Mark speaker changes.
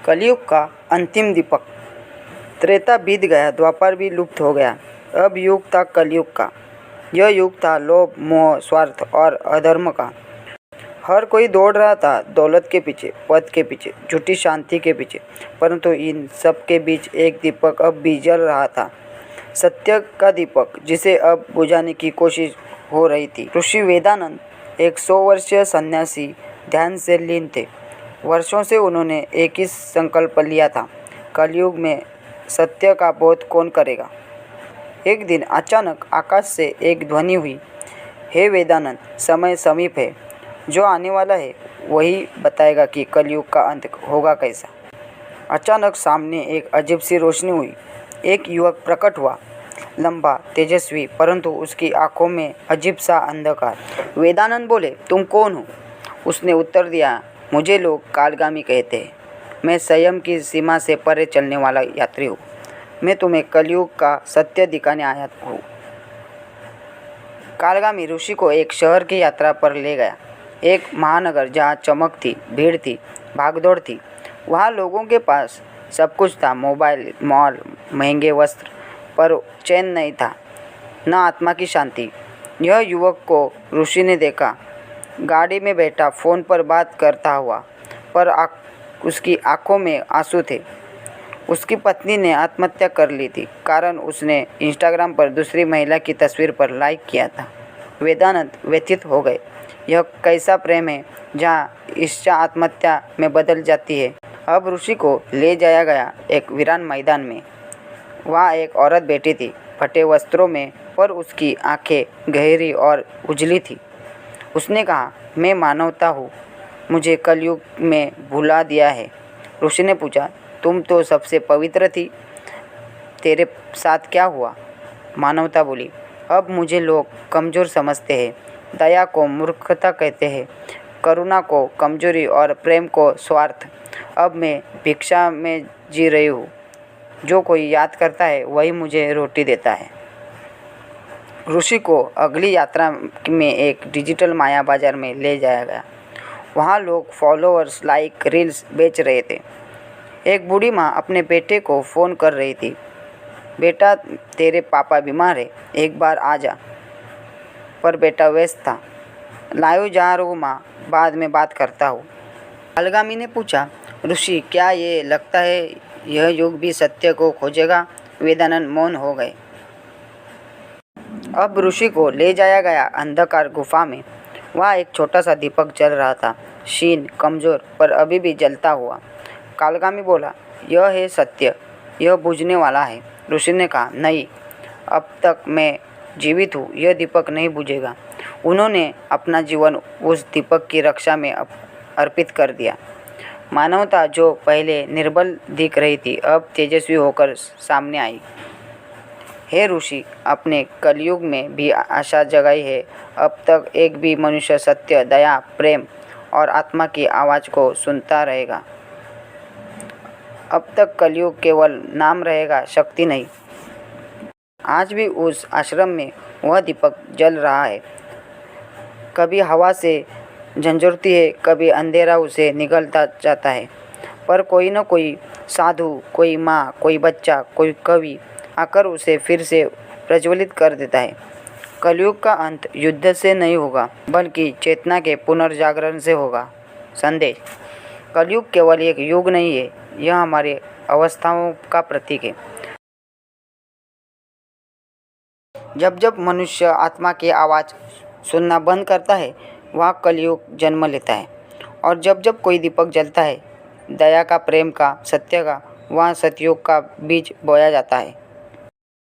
Speaker 1: कलयुग का अंतिम दीपक। त्रेता बीत गया, द्वापर भी लुप्त हो गया। अब युग था कलयुग का। यह युग था लोभ, मोह, स्वार्थ और अधर्म का। हर कोई दौड़ रहा था दौलत के पीछे, पद के पीछे, झूठी शांति के पीछे। परंतु इन सब के बीच एक दीपक अब भी जल रहा था, सत्य का दीपक, जिसे अब बुझाने की कोशिश हो रही थी। ऋषि वेदानंद एक 100 वर्षीय सन्यासी ध्यान से लीन थे। वर्षों से उन्होंने एक ही संकल्प लिया था, कलयुग में सत्य का बोध कौन करेगा। एक दिन अचानक आकाश से एक ध्वनि हुई, हे वेदानंद, समय समीप है। जो आने वाला है वही बताएगा कि कलयुग का अंत होगा कैसा। अचानक सामने एक अजीब सी रोशनी हुई। एक युवक प्रकट हुआ, लंबा, तेजस्वी, परंतु उसकी आंखों में अजीब सा अंधकार। वेदानंद बोले, तुम कौन हो? उसने उत्तर दिया, मुझे लोग कालगामी कहते हैं। मैं संयम की सीमा से परे चलने वाला यात्री हूँ। मैं तुम्हें कलयुग का सत्य दिखाने आया हूँ। कालगामी ऋषि को एक शहर की यात्रा पर ले गया। एक महानगर जहाँ चमक थी, भीड़ थी, भागदौड़ थी। वहाँ लोगों के पास सब कुछ था, मोबाइल, मॉल, महंगे वस्त्र, पर चैन नहीं था, न आत्मा की शांति। यह युवक को ऋषि ने देखा, गाड़ी में बैठा फ़ोन पर बात करता हुआ, पर उसकी आंखों में आंसू थे। उसकी पत्नी ने आत्महत्या कर ली थी, कारण उसने इंस्टाग्राम पर दूसरी महिला की तस्वीर पर लाइक किया था। वेदानंद व्यथित हो गए। यह कैसा प्रेम है जहाँ इच्छा आत्महत्या में बदल जाती है। अब ऋषि को ले जाया गया एक वीरान मैदान में। वहाँ एक औरत बैठी थी, फटे वस्त्रों में, पर उसकी आंखें गहरी और उजली थी। उसने कहा, मैं मानवता हूँ, मुझे कलयुग में भुला दिया है। ऋषि ने पूछा, तुम तो सबसे पवित्र थी, तेरे साथ क्या हुआ? मानवता बोली, अब मुझे लोग कमज़ोर समझते हैं, दया को मूर्खता कहते हैं, करुणा को कमजोरी और प्रेम को स्वार्थ। अब मैं भिक्षा में जी रही हूँ। जो कोई याद करता है वही मुझे रोटी देता है। ऋषि को अगली यात्रा में एक डिजिटल माया बाजार में ले जाया गया। वहाँ लोग फॉलोअर्स, लाइक, रील्स बेच रहे थे। एक बूढ़ी माँ अपने बेटे को फ़ोन कर रही थी, बेटा तेरे पापा बीमार है, एक बार आ जा। पर बेटा व्यस्त था। लाइव जा रहा हूँ माँ, बाद में बात करता हूँ। कालगामी ने पूछा, ऋषि, क्या ये लगता है यह युग भी सत्य को खोजेगा? वेदानंद मौन हो गए। अब ऋषि को ले जाया गया अंधकार गुफा में। वहाँ एक छोटा सा दीपक जल रहा था, क्षीण, कमज़ोर, पर अभी भी जलता हुआ। कालगामी बोला, यह है सत्य, यह बुझने वाला है। ऋषि ने कहा, नहीं, अब तक मैं जीवित हूँ, यह दीपक नहीं बुझेगा। उन्होंने अपना जीवन उस दीपक की रक्षा में अर्पित कर दिया। मानवता जो पहले निर्बल दिख रही थी, अब तेजस्वी होकर सामने आई। हे ऋषि, अपने कलयुग में भी आशा जगाई है। अब तक एक भी मनुष्य सत्य, दया, प्रेम और आत्मा की आवाज़ को सुनता रहेगा। अब तक कलयुग केवल नाम रहेगा, शक्ति नहीं। आज भी उस आश्रम में वह दीपक जल रहा है। कभी हवा से झंझोरती है, कभी अंधेरा उसे निगलता जाता है, पर कोई न कोई साधु, कोई माँ, कोई बच्चा, कोई कवि आकर उसे फिर से प्रज्वलित कर देता है। कलयुग का अंत युद्ध से नहीं होगा, बल्कि चेतना के पुनर्जागरण से होगा। संदेश, कलयुग केवल एक युग नहीं है, यह हमारी अवस्थाओं का प्रतीक है। जब जब मनुष्य आत्मा की आवाज़ सुनना बंद करता है, वहाँ कलयुग जन्म लेता है। और जब जब कोई दीपक जलता है, दया का, प्रेम का, सत्य का, वहाँ सतयुग का बीज बोया जाता है।